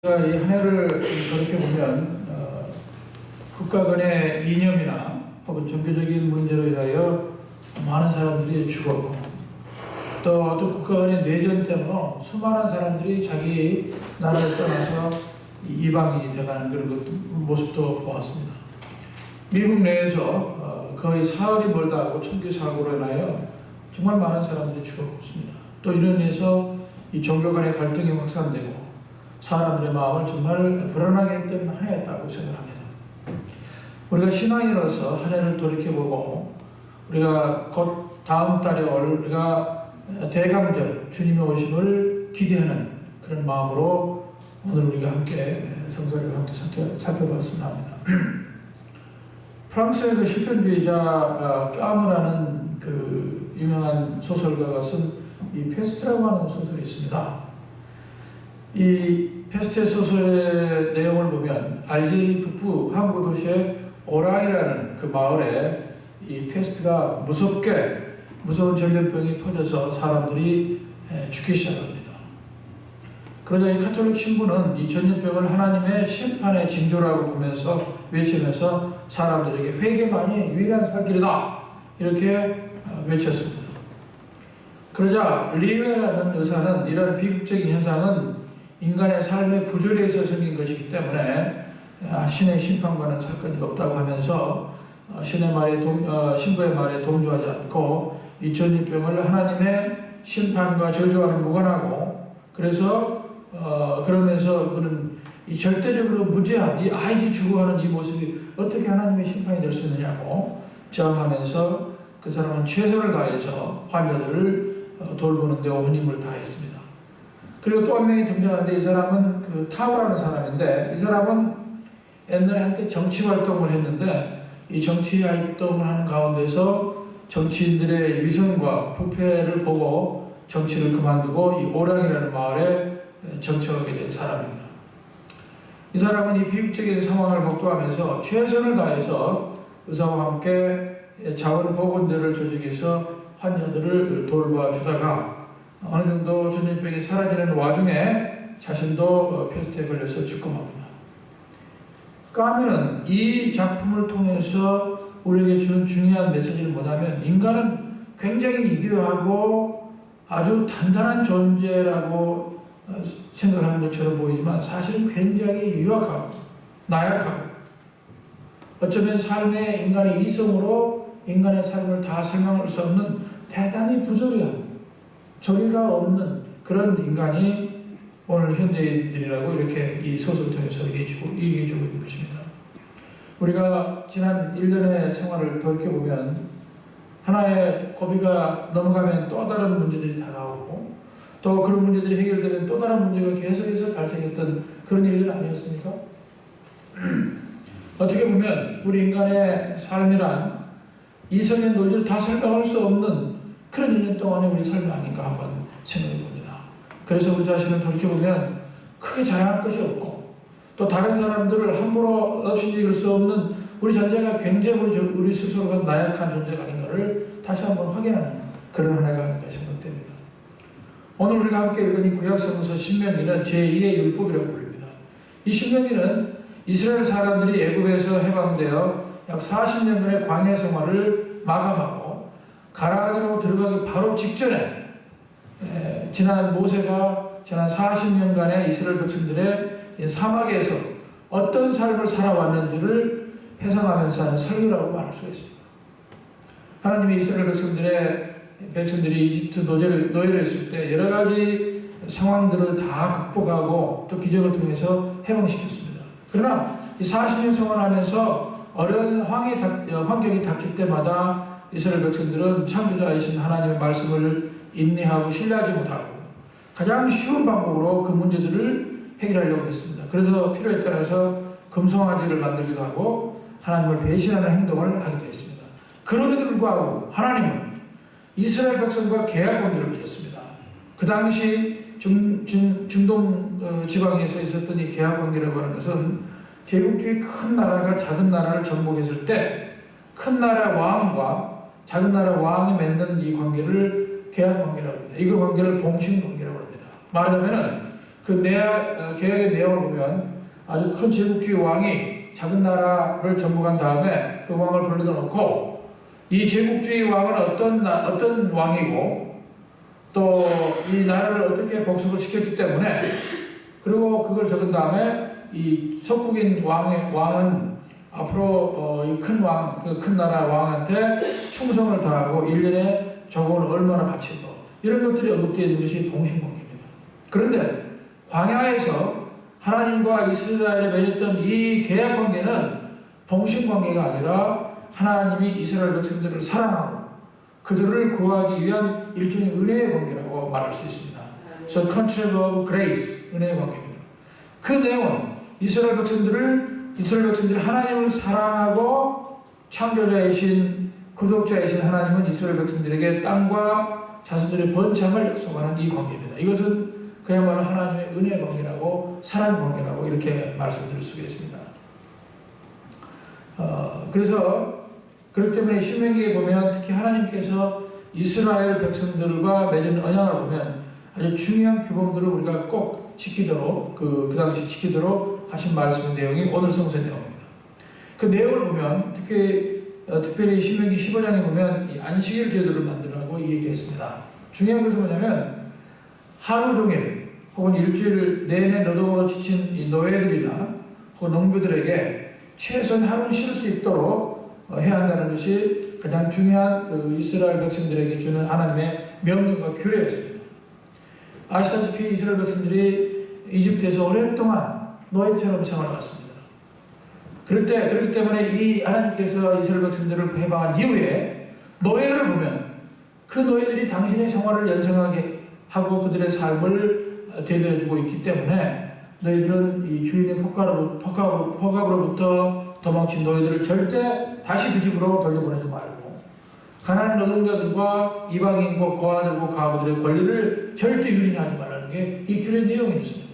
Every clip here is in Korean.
이 한 해를 돌이켜보면 국가 간의 이념이나 혹은 종교적인 문제로 인하여 많은 사람들이 죽었고, 또 어떤 국가 간의 내전 때문에 수많은 사람들이 자기 나라를 떠나서 이방인이 되가는 그런 모습도 보았습니다. 미국 내에서 거의 사흘이 멀다 하고 총기 사고로 인하여 정말 많은 사람들이 죽었습니다. 또 이런 의해서 이 종교 간의 갈등이 확산되고 사람들의 마음을 정말 불안하게 했던 한 해였다고 생각합니다. 우리가 신앙인으로서 한 해를 돌이켜보고 우리가 곧 다음 달에 우리가 대강절 주님의 오심을 기대하는 그런 마음으로 오늘 우리가 함께 성서를 함께 살펴봤으면 합니다. 프랑스의 그 실존주의자 까무라는 그 유명한 소설가가 쓴 이 페스트라고 하는 소설이 있습니다. 이 페스트 소설의 내용을 보면 알제리 북부 항구 도시의 오랑이라는 그 마을에 이 페스트가 무서운 전염병이 퍼져서 사람들이 죽기 시작합니다. 그러자 이 카톨릭 신부는 이 전염병을 하나님의 심판의 징조라고 보면서 외치면서 사람들에게 회개만이 유일한 살 길이다 이렇게 외쳤습니다. 그러자 리웨라는 의사는 이런 비극적인 현상은 인간의 삶의 부조리에서 생긴 것이기 때문에 신의 심판과는 사건이 없다고 하면서 신부의 말에 동조하지 않고 이 전염병을 하나님의 심판과 저주와는 무관하고, 그래서 그러면서 그는 이 절대적으로 무죄한 이 아이들이 죽어가는 이 모습이 어떻게 하나님의 심판이 될 수 있느냐고 저항하면서 그 사람은 최선을 다해서 환자들을 돌보는 데 온 힘을 다했습니다. 그리고 또 한 명이 등장하는데 이 사람은 그 타오라는 사람인데, 이 사람은 옛날에 한때 정치 활동을 했는데 이 정치 활동을 하는 가운데서 정치인들의 위선과 부패를 보고 정치를 그만두고 이 오랑이라는 마을에 정착하게 된 사람입니다. 이 사람은 이 비극적인 상황을 목도하면서 최선을 다해서 의사와 함께 자원보건대를 조직해서 환자들을 돌봐주다가 어느 정도 전염병이 사라지는 와중에 자신도 페스트에 걸려서 죽고 맙니다. 까뮤는 이 작품을 통해서 우리에게 주는 중요한 메시지는 뭐냐면, 인간은 굉장히 이교하고 아주 단단한 존재라고 생각하는 것처럼 보이지만 사실은 굉장히 유약하고 나약하고, 어쩌면 삶의 인간의 이성으로 인간의 삶을 다 설명할 수 없는 대단히 부조리한, 조리가 없는 그런 인간이 오늘 현대인들이라고 이렇게 이 소설을 통해서 얘기해주고 있는 것입니다. 우리가 지난 1년의 생활을 돌이켜보면 하나의 고비가 넘어가면 또 다른 문제들이 다가오고, 또 그런 문제들이 해결되면 또 다른 문제가 계속해서 발생했던 그런 일은 아니었습니까? 어떻게 보면 우리 인간의 삶이란 이성의 논리를 다 설명할 수 없는 그런 1년 동안의 우리 삶이 아닌가 한번 생각해 봅니다. 그래서 우리 자신을 돌이켜보면 크게 자랑할 것이 없고, 또 다른 사람들을 함부로 업신여길 수 없는 우리 존재가 굉장히 우리 스스로가 나약한 존재가 아닌가를 다시 한번 확인하는 그런 한 해가 아닌가 생각됩니다. 오늘 우리가 함께 읽은 이 구약성서 신명기는 제2의 율법이라고 불립니다. 이 신명기는 이스라엘 사람들이 애굽에서 해방되어 약 40년간의 광야 생활을 마감하고 가나안으로 들어가기 바로 직전에 지난 모세가 지난 40년간의 이스라엘 백성들의 사막에서 어떤 삶을 살아왔는지를 회상하면서 하는 설교라고 말할 수가 있습니다. 하나님이 이스라엘 백성들이 이집트 노예로 있을 때 여러 가지 상황들을 다 극복하고 또 기적을 통해서 해방시켰습니다. 그러나 이 40년 생활하면서 어려운 환경이 닥칠 때마다 이스라엘 백성들은 창조자이신 하나님의 말씀을 인내하고 신뢰하지 못하고 가장 쉬운 방법으로 그 문제들을 해결하려고 했습니다. 그래서 필요에 따라서 금송아지를 만들기도 하고 하나님을 배신하는 행동을 하기도 했습니다. 그럼에도 불구하고 하나님은 이스라엘 백성과 계약 관계를 맺었습니다. 그 당시 중동 지방에서 있었던 이 계약 관계라고 하는 것은 제국주의 큰 나라가 작은 나라를 정복했을 때 큰 나라 왕과 작은 나라 왕이 맺는 이 관계를 계약 관계라고 합니다. 이 관계를 봉신 관계라고 합니다. 말하자면 그 계획의 내용을 보면 아주 큰 제국주의 왕이 작은 나라를 정복한 다음에 그 왕을 불러다 놓고 이 제국주의 왕은 어떤 왕이고 또 이 나라를 어떻게 복속을 시켰기 때문에 그리고 그걸 적은 다음에 이 석국인 왕은 앞으로 이 큰 나라 왕한테 충성을 다하고 1년에 저금을 얼마나 바치고 이런 것들이 언급되어 있는 것이 봉신관계입니다. 그런데 광야에서 하나님과 이스라엘에 맺었던 이 계약 관계는 봉신관계가 아니라 하나님이 이스라엘 백성들을 사랑하고 그들을 구하기 위한 일종의 은혜의 관계라고 말할 수 있습니다. So contract of grace, 은혜의 관계입니다. 그 내용은 이스라엘 백성들이 하나님을 사랑하고 창조자이신 구속자이신 하나님은 이스라엘 백성들에게 땅과 자손들의 번창을 약속하는 이 관계입니다. 이것은 그야말로 하나님의 은혜의 관계라고 사랑 관계라고 이렇게 말씀드릴 수가 있습니다. 그래서 그렇기 때문에 신명기에 보면 특히 하나님께서 이스라엘 백성들과 맺은 언약을 보면 아주 중요한 규범들을 우리가 꼭 지키도록 그 당시 지키도록 하신 말씀의 내용이 오늘 성서의 내용입니다. 그 내용을 보면 특별히 신명기 15장에 보면 이 안식일 제도를 만들라고 얘기했습니다. 중요한 것은 뭐냐면 하루 종일 혹은 일주일 내내 노동으로 지친 이 노예들이나 혹은 농부들에게 최소한 하루는 쉴 수 있도록 해야 한다는 것이 가장 중요한 그 이스라엘 백성들에게 주는 하나님의 명령과 규례였습니다. 아시다시피 이스라엘 백성들이 이집트에서 오랫동안 노예처럼 생활해왔습니다. 그렇기 때문에 이 하나님께서 이스라엘 백성들을 해방한 이후에 노예를 보면 그 노예들이 당신의 생활을 연상하게 하고 그들의 삶을 대변해주고 있기 때문에 너희들은 이 주인의 폭압으로부터 도망친 너희들을 절대 다시 그 집으로 돌려보내지 말고 가난한 노동자들과 이방인과 고아들과 과부들의 권리를 절대 유린하지 말라는 게 이 규례 내용이었습니다.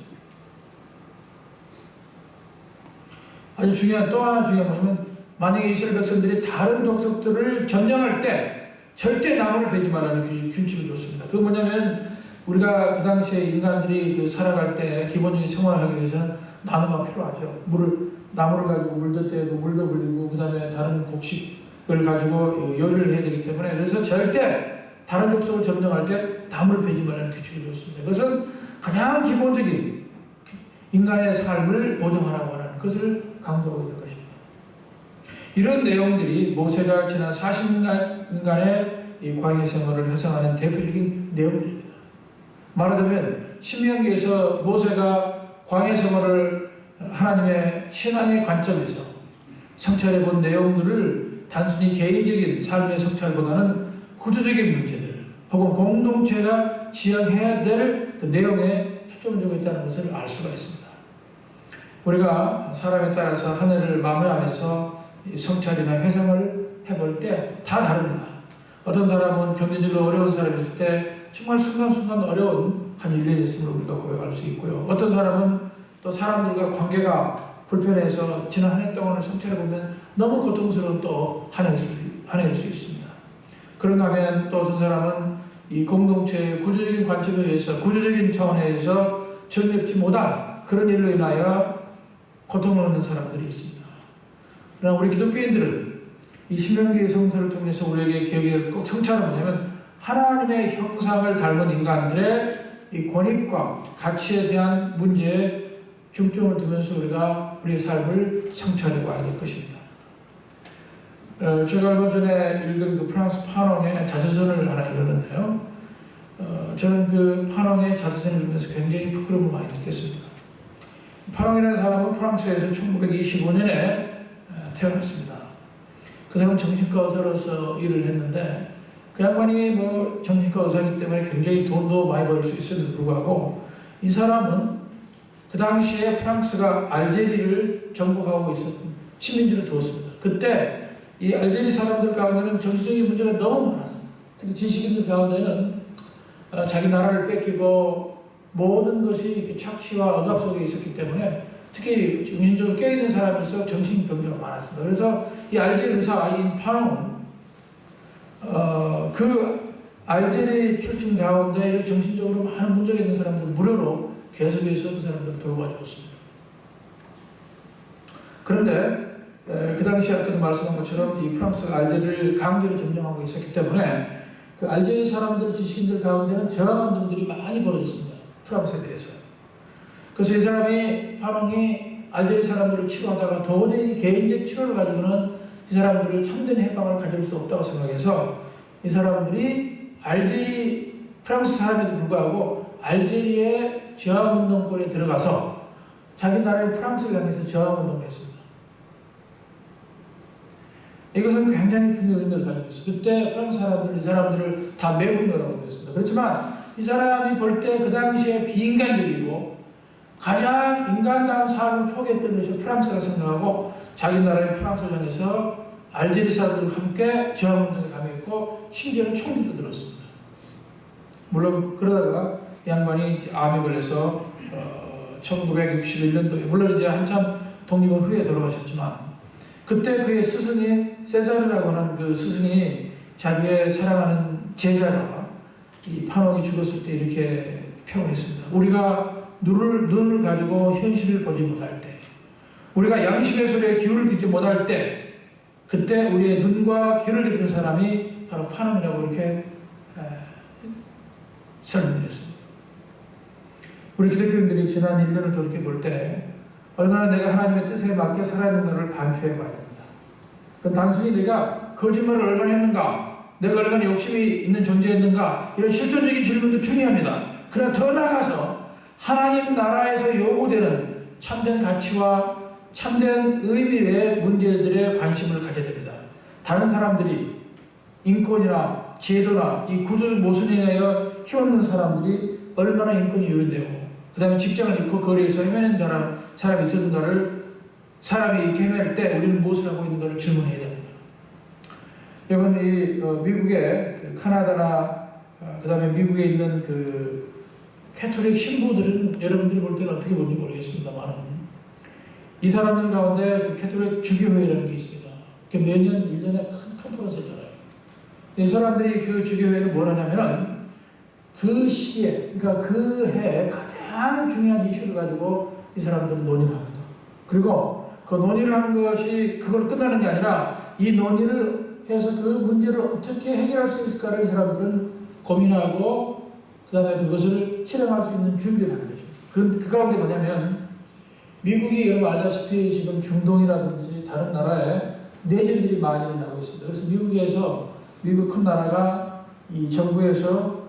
아주 중요한 또 하나 중요한 뭐냐면 만약에 이스라엘 백성들이 다른 족속들을 점령할 때 절대 나무를 베지 말라는 규칙을 줬습니다. 그건 뭐냐면 우리가 그 당시에 인간들이 살아갈 때 기본적인 생활을 하기 위해서는 나무가 필요하죠. 나무를 가지고 물도 떼고 물도 불리고 그 다음에 다른 곡식을 가지고 요리를 해야 되기 때문에 그래서 절대 다른 족속을 점령할 때 나무를 베지 말라는 규칙을 줬습니다. 그것은 가장 기본적인 인간의 삶을 보장하라고 하는 것을 강조하고 있는 것입니다. 이런 내용들이 모세가 지난 40년간의 이 광야 생활을 회상하는 대표적인 내용들입니다. 말하자면 신명기에서 모세가 광야 생활을 하나님의 신앙의 관점에서 성찰해 본 내용들을 단순히 개인적인 삶의 성찰보다는 구조적인 문제들 혹은 공동체가 지향해야 될 그 내용에 초점을 두고 있다는 것을 알 수가 있습니다. 우리가 사람에 따라서 한 해를 마무리하면서 성찰이나 회상을 해볼 때 다 다릅니다. 어떤 사람은 경제적으로 어려운 사람이 있을 때 정말 순간순간 어려운 한 1년이 있음을 우리가 고백할 수 있고요. 어떤 사람은 또 사람들과 관계가 불편해서 지난 한 해 동안을 성찰해보면 너무 고통스러운 또 한 해일 수 있습니다. 그런가 하면 또 어떤 사람은 이 공동체의 구조적인 관점에 의해서 구조적인 차원에서 정립지 못한 그런 일로 인하여 고통을 얻는 사람들이 있습니다. 그러나 우리 기독교인들은 이 신명기의 성서를 통해서 우리에게 기억을 꼭 성찰하는 뭐냐면 하나님의 형상을 닮은 인간들의 이 권익과 가치에 대한 문제에 중점을 두면서 우리가 우리의 삶을 성찰하고 할 것입니다. 제가 얼마 전에 읽은 그 프랑스 파농의 자서전을 하나 읽었는데요. 저는 그 파농의 자서전을 읽으면서 굉장히 부끄러움을 많이 느꼈습니다. 파농이라는 사람은 프랑스에서 1925년에 태어났습니다. 그 사람은 정신과 의사로서 일을 했는데 그 양반이 뭐 정신과 의사이기 때문에 굉장히 돈도 많이 벌 수 있음에도 불구하고 이 사람은 그 당시에 프랑스가 알제리를 정복하고 있었던 식민지를 두었습니다. 그때 이 알제리 사람들 가운데는 정치적인 문제가 너무 많았습니다. 특히 지식인들 가운데는 자기 나라를 뺏기고 모든 것이 착취와 억압 속에 있었기 때문에 특히 정신적으로 깨어있는 사람일수록 정신병자가 많았습니다. 그래서 이 알제리 의사인 파농은 그 알제리 출신 가운데 정신적으로 많은 문제가 있는 사람들 무료로 계속해서 그 사람들을 돌봐주었습니다. 그런데 그 당시 아까도 말씀한 것처럼 이 프랑스가 알제리를 강제로 점령하고 있었기 때문에 그 알제리 사람들, 지식인들 가운데는 저항운동들이 많이 벌어졌습니다. 프랑스에 대해서. 그래서 이 사람이 파농이 알제리 사람들을 치료하다가 도저히 개인적 치료를 가지고는 이 사람들을 참된 해방을 가질 수 없다고 생각해서 이 사람들이 알제리 프랑스 사람에도 불구하고 알제리의 저항운동권에 들어가서 자기 나라의 프랑스를 향해서 저항운동을 했습니다. 이것은 굉장히 중요한 의미를 가지고 있어요. 그때 프랑스 사람들은 이 사람들을 다 매국노라고 했습니다. 그렇지만 이 사람이 볼 때 그 당시에 비인간적이고 가장 인간다운 삶을 포기했던 것이 프랑스라 생각하고 자기 나라의 프랑스를 향해서 알제리 사람들과 함께 저항운동에 감행했고 심지어는 총기도 들었습니다. 물론 그러다가 양반이 암에 걸려서 1961년도에 물론 이제 한참 독립은 후에 돌아가셨지만 그때 그의 스승인 세자르라고 하는 그 스승이 자기의 사랑하는 제자가 이 파농이 죽었을 때 이렇게 표현했습니다. 우리가 눈을 가지고 현실을 보지 못할 때, 우리가 양심의 소리에 귀를 듣지 못할 때, 그때 우리의 눈과 귀를 잃은 사람이 바로 파농이라고 이렇게 설명했습니다. 우리 기독교인들이 지난 1년을 돌이켜 볼 때 얼마나 내가 하나님의 뜻에 맞게 살아야 된다를 반추해 봐야 됩니다. 그럼 단순히 내가 거짓말을 얼마나 했는가, 내가 얼마나 욕심이 있는 존재였는가, 이런 실존적인 질문도 중요합니다. 그러나 더 나아가서 하나님 나라에서 요구되는 참된 가치와 참된 의미의 문제들에 관심을 가져야 됩니다. 다른 사람들이 인권이나 제도나 이 구조적 모순에 의하여 힘없는 사람들이 얼마나 인권이 유린되고 그 다음에 직장을 잃고 거리에서 헤매는 사람이 있었는가를 사람이 이렇게 헤맬 때 우리는 무엇을 하고 있는가를 질문해야 됩니다. 여러분 이 미국의 그 카나다나 그 다음에 미국에 있는 그 캐톨릭 신부들은 여러분들이 볼 때는 어떻게 보는지 모르겠습니다만 이 사람들 가운데 그 캐톨릭 주교회라는 게 있습니다. 그 매년 1년에 큰 컨퍼런스를 열어요. 이 사람들이 그 주교회를 뭘 하냐면은 그 시기에 그러니까 그 해에 가장 중요한 이슈를 가지고 이 사람들은 논의를 합니다. 그리고 그 논의를 하는 것이 그걸로 끝나는 게 아니라 이 논의를 해서 그 문제를 어떻게 해결할 수 있을까를 이 사람들은 고민하고 그 다음에 그것을 실행할 수 있는 준비를 하는 거죠. 그 가운데 뭐냐면 미국이 여러분 알다시피 지금 중동이라든지 다른 나라에 내전들이 많이 일어나고 있습니다. 그래서 미국 큰 나라가 이 정부에서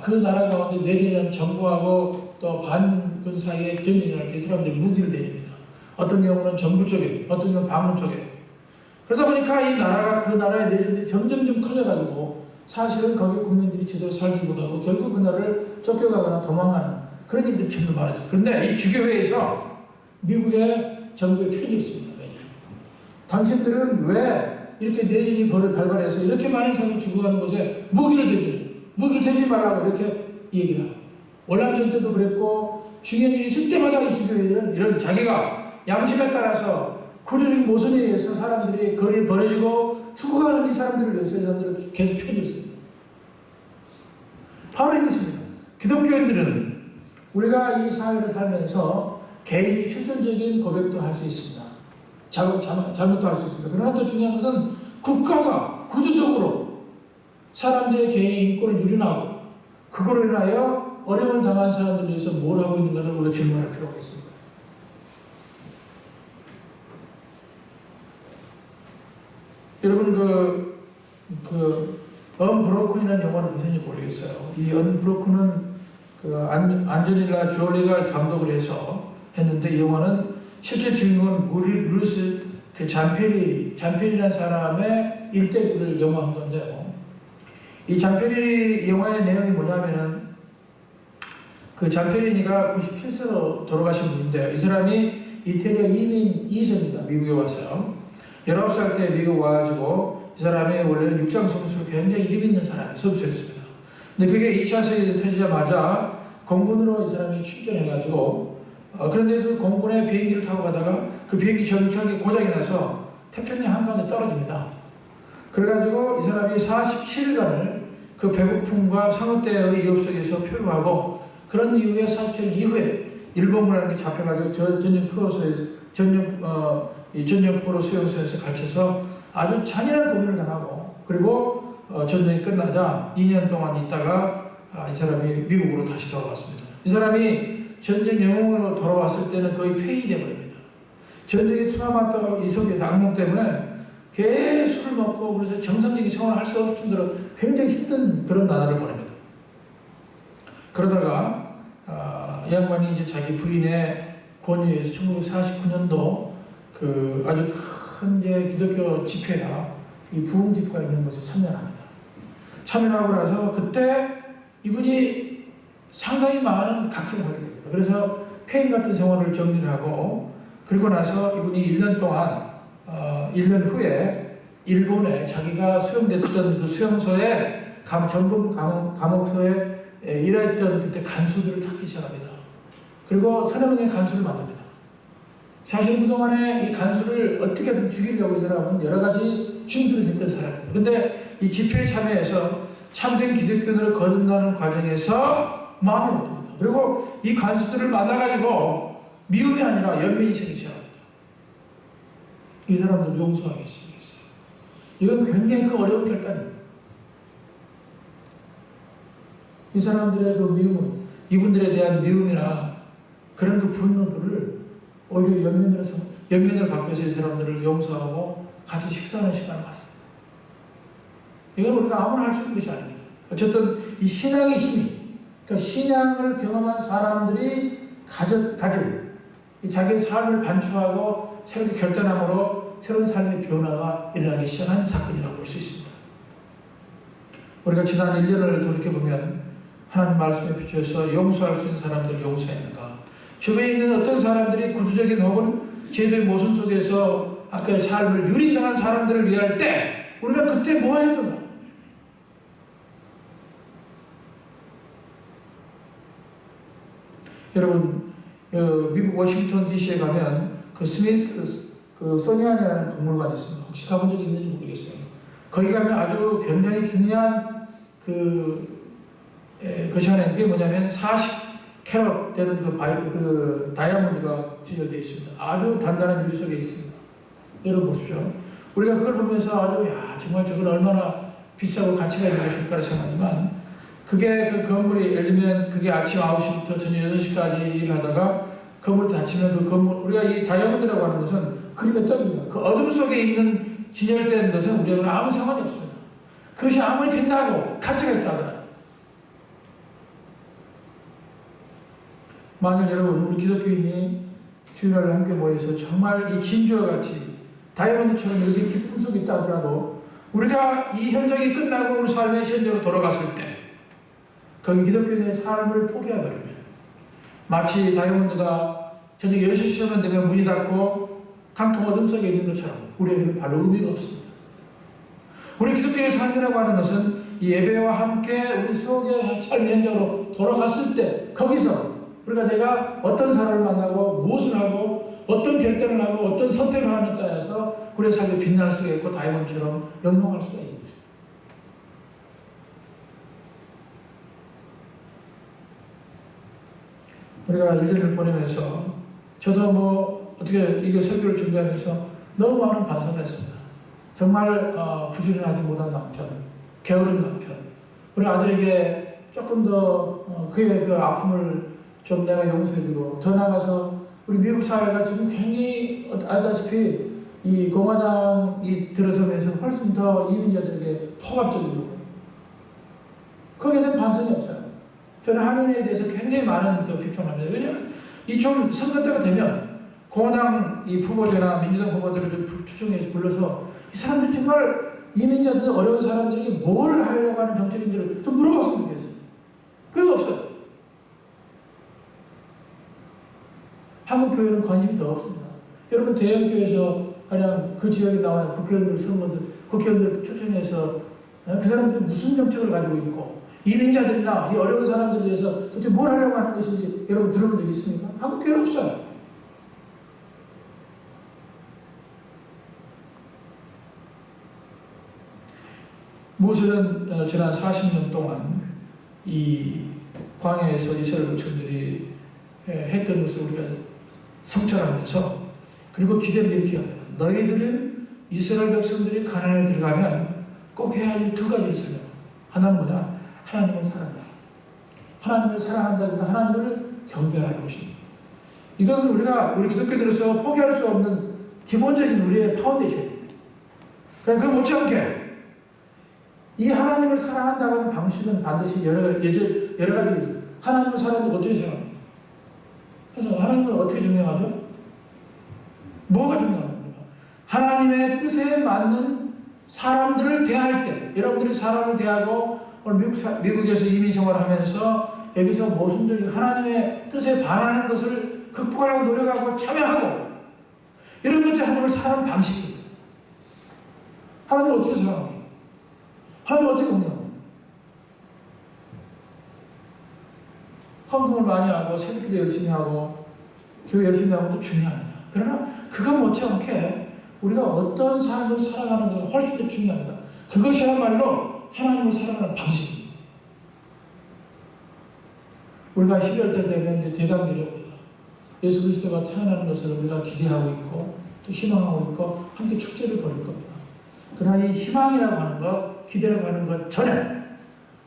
그 나라 가운데 내리는 정부하고 또 반군 사이에 전쟁을 할 때 사람들이 무기를 내립니다. 어떤 경우는 정부 쪽에, 어떤 경우는 반군 쪽에. 그러다 보니까 이 나라가 그 나라의 내전들이 점점 커져가지고 사실은 거기 국민들이 제대로 살지 못하고 결국 그 나라를 쫓겨가거나 도망가는 그런 일들이 정말 많아요. 그런데 이 주교회에서 미국의 정부에 표현이 있습니다. 당신들은 왜 이렇게 내전이 발발해서 이렇게 많은 사람이 죽어가는 곳에 무기를 대지 말라고 이렇게 얘기를 하고 월남전 때도 그랬고 중요한 일이 있을 때마다 이 주교회들은 이런 자기가 양심에 따라서 구조적인 모순에 의해서 사람들이 거리에 버려지고 죽어가는 이 사람들을 위해서 이 사람들을 계속 표현했습니다. 바로 이것입니다. 기독교인들은 우리가 이 사회를 살면서 개인이 실존적인 고백도 할 수 있습니다. 잘못도 할 수 있습니다. 그러나 더 중요한 것은 국가가 구조적으로 사람들의 개인의 인권을 유린하고 그거로 인하여 어려움을 당한 사람들을 위해서 뭘 하고 있는가를 우리가 질문할 필요가 있습니다. 여러분 언브로큰이라는 영화를 보셨는지 모르겠어요. 이 언브로큰은 안젤리나 졸리가 감독을 해서 했는데 이 영화는 실제 주인공은 루스 잔페리라는 사람의 일대기를 영화한 건데요. 이 잔페리 영화의 내용이 뭐냐면은 그 잔페리니가 97세로 돌아가신 분인데 이 사람이 이태리의 이민 2세입니다. 미국에 와서요. 19살 때 미국 와가지고 이 사람이 원래는 육상 선수로 굉장히 이름 있는 사람이 선수였습니다. 근데 그게 2차 세계대전 터지자마자 공군으로 이 사람이 출전해가지고 그런데 그 공군의 비행기를 타고 가다가 그 비행기 정찰기 고장이 나서 태평양 한가운데 떨어집니다. 그래가지고 이 사람이 47일간을 그 배고픔과 상어 때의 위협 속에서 표류하고 그 그런 이후에 47 이후에 일본군이라는 게 잡혀가지고 전쟁 포로 수용소에서 갇혀서 아주 잔인한 고문을 당하고, 그리고 전쟁이 끝나자 2년 동안 있다가 이 사람이 미국으로 다시 돌아왔습니다. 이 사람이 전쟁 영웅으로 돌아왔을 때는 거의 폐위되어 버립니다. 전쟁에 트라우마 이 속에서 악몽 때문에 계속 술을 먹고, 그래서 정상적인 생활을 할 수 없을 정도로 굉장히 힘든 그런 나날을 보냅니다. 그러다가 이 양반이 이제 자기 부인의 권유에서 1949년도 그 아주 큰 이제 기독교 집회가 이 부흥 집회가 있는 곳에 참여합니다. 참여하고 나서 그때 이분이 상당히 많은 각성을 하게 됩니다. 그래서 폐인 같은 생활을 정리를 하고, 그리고 나서 이분이 1년 동안 1년 후에 일본에 자기가 수용됐던 그 수용소에 전범 감옥소에 일했던 그때 간수들을 찾기 시작합니다. 그리고 서너 명의 간수를 만납니다. 사실 그동안에 이 간수를 어떻게든 죽이려고 이 사람은 여러 가지 준비를 했던 사람입니다. 근데 이 집회에 참여해서 참된 기독교인으로 거듭나는 과정에서 마음이 바뀝니다. 그리고 이 간수들을 만나가지고 미움이 아니라 연민이 생기기 시작합니다. 이 사람들 용서하겠어요. 이건 굉장히 그 어려운 결단입니다. 이 사람들의 그 미움은, 이분들에 대한 미움이나 그런 그 분노들을 오히려 연민을 바뀌어서 이 사람들을 용서하고 같이 식사하는 시간을 갖습니다. 이건 우리가 아무나 할 수 있는 것이 아닙니다. 어쨌든 이 신앙의 힘이, 그러니까 신앙을 경험한 사람들이 가진 자기의 삶을 반추하고 새롭게 결단함으로 새로운 삶의 변화가 일어나기 시작한 사건이라고 볼 수 있습니다. 우리가 지난 1년을 돌이켜보면 하나님 말씀에 비추어서 용서할 수 있는 사람들을 용서했는가? 주변에 있는 어떤 사람들이 구조적인 혹은 제도의 모순 속에서 아까의 삶을 유린당한 사람들을 위할 때 우리가 그때 뭐 했는가? 여러분, 미국 워싱턴 DC에 가면 그 스미스 소니안이라는 박물관이 있습니다. 혹시 가본 적이 있는지 모르겠어요. 거기 가면 아주 굉장히 중요한 것이 하나 있는 게 뭐냐면 40캐럿 되는 그 다이아몬드가 지어되어 있습니다. 아주 단단한 유리 속에 있습니다. 여러분 보십시오. 우리가 그걸 보면서 아주 정말 저건 얼마나 비싸고 가치가 있는 것일까를 생각하지만, 그게 그 건물이 예를 들면 그게 아침 9시부터 저녁 6시까지 일을 하다가 건물이 닫히면 그 건물, 우리가 이 다이아몬드라고 하는 것은 그림에 떠입니다. 그 어둠 속에 있는 진열된 것은 우리하고는 아무 상관이 없습니다. 그것이 아무리 빛나고 가치가 있다 하더라도, 만약 여러분 우리 기독교인이 주일날 함께 모여서 정말 이 진주와 같이 다이아몬드처럼 이렇게 깊은 속에 있다 하더라도, 우리가 이 현장이 끝나고 우리 삶의 현장으로 돌아갔을 때 거기 기독교인의 삶을 포기해버리면 마치 다이아몬드가 저녁 6시쯤 되면 문이 닫고 강통 어둠 속에 있는 것처럼 우리에게는 별로 의미가 없습니다. 우리 기독교의 삶이라고 하는 것은 이 예배와 함께 우리 속의 삶의 현장으로 돌아갔을 때 거기서 우리가 내가 어떤 사람을 만나고 무엇을 하고 어떤 결단을 하고 어떤 선택을 하니까 해서 우리의 삶이 빛날 수가 있고 다이아몬드처럼 영롱할 수가 있는 것입니다. 우리가 1년을 보내면서 저도 어떻게 이게 설교를 준비하면서 너무 많은 반성을 했습니다. 정말 부지런하지 못한 남편, 게으른 남편, 우리 아들에게 조금 더 그의 그 아픔을 좀 내가 용서해주고, 더 나아가서 우리 미국 사회가 지금 굉장히 알다시피 이 공화당이 들어서면서 훨씬 더 이민자들에게 포괄적이고, 거기에 대한 반성이 없어요. 저는 한인에 대해서 굉장히 많은 비판합니다. 왜냐하면 이 좀 선거 때가 되면 공화당 이 후보자나 민주당 후보들을 좀 추천해서 불러서 이 사람들 정말 이민자들 어려운 사람들에게 뭘 하려고 하는 정책인지를 좀 물어봤으면 좋겠어요. 그게 없어요. 한국 교회는 관심이 더 없습니다. 여러분 대형 교회에서 그냥 그 지역에 나와 국회의원들 선거들 국회의원들 추천해서 그 사람들이 무슨 정책을 가지고 있고 이민자들이나 이 어려운 사람들을 위해서 도대체 뭘 하려고 하는 것인지 여러분 들어본 적 있습니까? 한국 교회는 없어요. 모세는 지난 40년 동안 이 광야에서 이스라엘 백성들이 했던 것을 우리가 성찰하면서 그리고 기대를 이렇게 합니다. 너희들은 이스라엘 백성들이 가나안에 들어가면 꼭 해야 할 두 가지를 설명합니다. 하나는 뭐냐? 하나님을 사랑한다. 하나님을 사랑한다고 하나님을 경배하는 것입니다. 이것은 우리 기독교인으로서 포기할 수 없는 기본적인 우리의 파운데이션입니다. 그러니까 그걸 못지않게 이 하나님을 사랑한다고 하는 방식은 반드시 여러 가지가 있어요. 하나님을 사랑한다고 어떻게 생각합니까? 그래서 하나님을 어떻게 증명하죠? 뭐가 중요합니까? 하나님의 뜻에 맞는 사람들을 대할 때, 여러분들이 사람을 대하고 오늘 미국에서 이민 생활하면서 여기서 모순적인 하나님의 뜻에 반하는 것을 극복하려고 노력하고 참여하고 이런 것들이 하나님을 사랑하는 방식입니다. 하나님을 어떻게 사랑합니까? 하나님을 어떻게 공경합니까? 헌금을 많이 하고 새벽기도 열심히 하고 교회 열심히 하는 것도 중요합니다. 그러나 그거 못지않게 우리가 어떤 사람을 사랑하는 것이 훨씬 더 중요합니다. 그것이야말로 하나님을 사랑하는 방식입니다. 우리가 12월달 되면 이제 대강절이 옵니다. 예수 그리스도가 태어나는 것을 우리가 기대하고 있고 또 희망하고 있고 함께 축제를 벌일 겁니다. 그러나 이 희망이라고 하는 것, 기대라고 하는 것 전에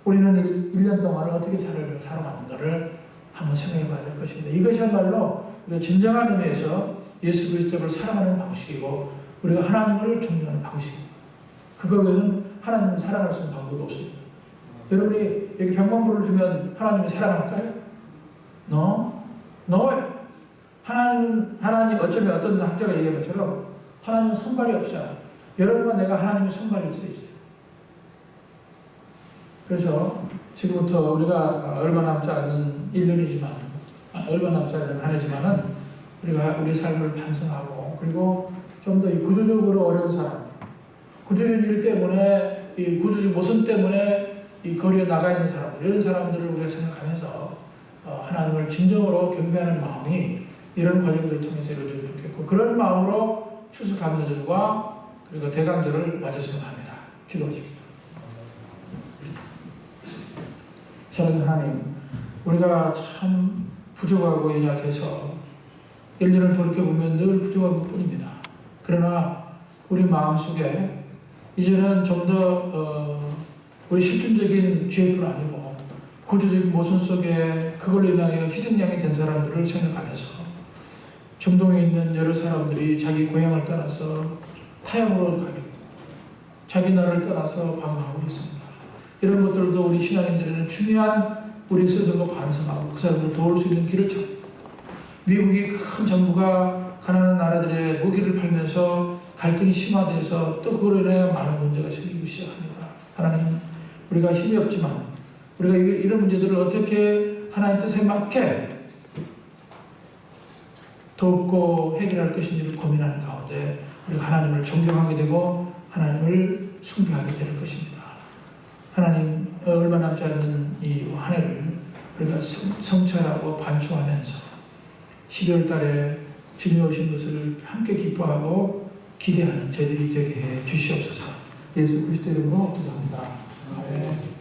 우리는 1년 동안을 어떻게 살아가는가를 한번 생각해 봐야 될 것입니다. 이것이야말로 우리가 진정한 의미에서 예수 그리스도를 사랑하는 방식이고 우리가 하나님을 존중하는 방식입니다. 그거 외에는 하나님을 사랑할 수 있는 방법이 없습니다. 여러분이 여기 병만불을 주면 하나님을 사랑할까요? No. 하나님 어쩌면 어떤 학자가 얘기한 것처럼 하나님은 손발이 없어요. 여러분과 내가 하나님의 손발일 수 있어요. 그래서 지금부터 우리가 얼마 남지 않는 1년이지만 얼마 남지 않는 한 해지만은 우리가 우리 삶을 반성하고 그리고 좀 더 이 구조적으로 어려운 사람, 구조적인 일 때문에 이 구조적 모순 때문에 이 거리에 나가 있는 사람들, 이런 사람들을 우리가 생각하면서 하나님을 진정으로 경배하는 마음이 이런 과정들을 통해서 이루어지면 좋겠고 그런 마음으로 추수감사절과 그리고 대강절을 맞았으면 합니다. 기도하십시오. 사랑하는 하나님, 우리가 참 부족하고 연약해서 1년을 돌이켜보면 늘 부족한 것 뿐입니다. 그러나 우리 마음속에 이제는 좀 더 우리 실존적인 죄뿐 아니고 구조적인 모순 속에 그걸로 인하여 희생양이 된 사람들을 생각하면서 중동에 있는 여러 사람들이 자기 고향을 떠나서 타향으로 가겠고 자기 나라를 떠나서 방황하고 있습니다. 이런 것들도 우리 신앙인들에는 중요한 우리 스스로 반성하고 그 사람들을 도울 수 있는 길을 찾고 미국이 큰 정부가 가난한 나라들의 무기를 팔면서 갈등이 심화돼서 또 그걸로 인해 많은 문제가 생기기 시작합니다. 하나님, 우리가 힘이 없지만 우리가 이런 문제들을 어떻게 하나님 뜻에 맞게 돕고 해결할 것인지를 고민하는 가운데 우리가 하나님을 존경하게 되고 하나님을 숭배하게 될 것입니다. 하나님, 얼마 남지 않는 이 한 해를 우리가 성찰하고 반추하면서 12월 달에 주님 오신 것을 함께 기뻐하고 기대하는 저희들이 되게 해 주시옵소서. 예수 그리스도 이름으로 기도합니다. 아멘.